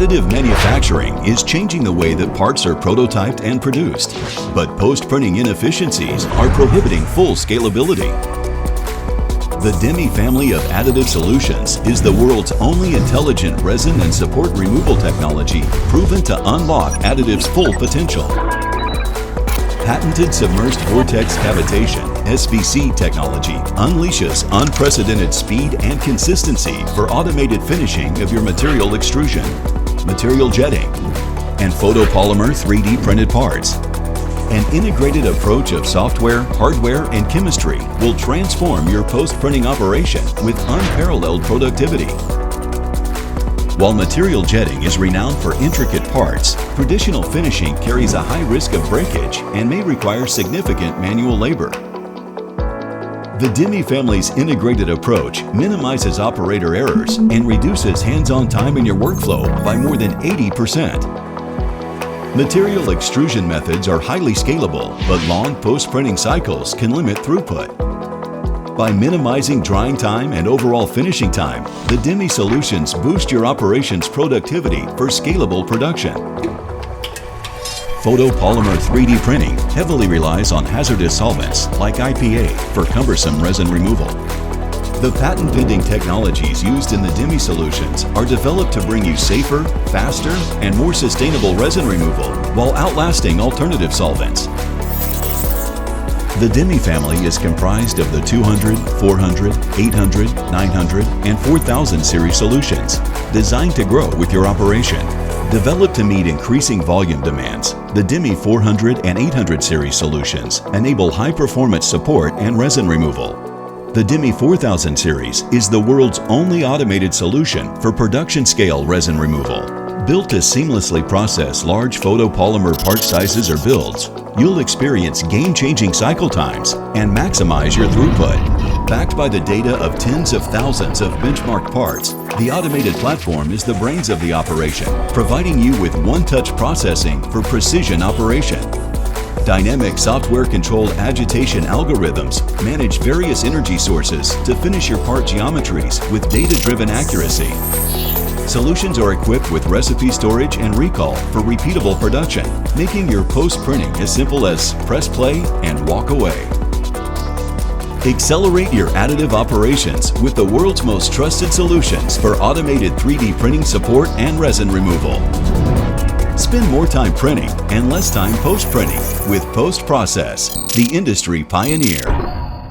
Additive manufacturing is changing the way that parts are prototyped and produced, but post-printing inefficiencies are prohibiting full scalability. The DEMI family of additive solutions is the world's only intelligent resin and support removal technology proven to unlock additive's full potential. Patented submerged vortex cavitation (SVC) technology unleashes unprecedented speed and consistency for automated finishing of your material extrusion, material jetting, and photopolymer 3D printed parts. An integrated approach of software, hardware, and chemistry will transform your post-printing operation with unparalleled productivity. While material jetting is renowned for intricate parts, traditional finishing carries a high risk of breakage and may require significant manual labor. The DEMI family's integrated approach minimizes operator errors and reduces hands-on time in your workflow by more than 80%. Material extrusion methods are highly scalable, but long post-printing cycles can limit throughput. By minimizing drying time and overall finishing time, the DEMI solutions boost your operation's productivity for scalable production. Photopolymer 3D printing heavily relies on hazardous solvents like IPA for cumbersome resin removal. The patent-pending technologies used in the DEMI solutions are developed to bring you safer, faster, and more sustainable resin removal while outlasting alternative solvents. The DEMI family is comprised of the 200, 400, 800, 900, and 4000 series solutions, designed to grow with your operation. Developed to meet increasing volume demands, the DEMI 400 and 800 series solutions enable high-performance support and resin removal. The DEMI 4000 series is the world's only automated solution for production-scale resin removal. Built to seamlessly process large photopolymer part sizes or builds, you'll experience game-changing cycle times and maximize your throughput. Backed by the data of tens of thousands of benchmark parts, the automated platform is the brains of the operation, providing you with one-touch processing for precision operation. Dynamic software-controlled agitation algorithms manage various energy sources to finish your part geometries with data-driven accuracy. Solutions are equipped with recipe storage and recall for repeatable production, making your post-printing as simple as press play and walk away. Accelerate your additive operations with the world's most trusted solutions for automated 3D printing support and resin removal. Spend more time printing and less time post-printing with PostProcess, the industry pioneer.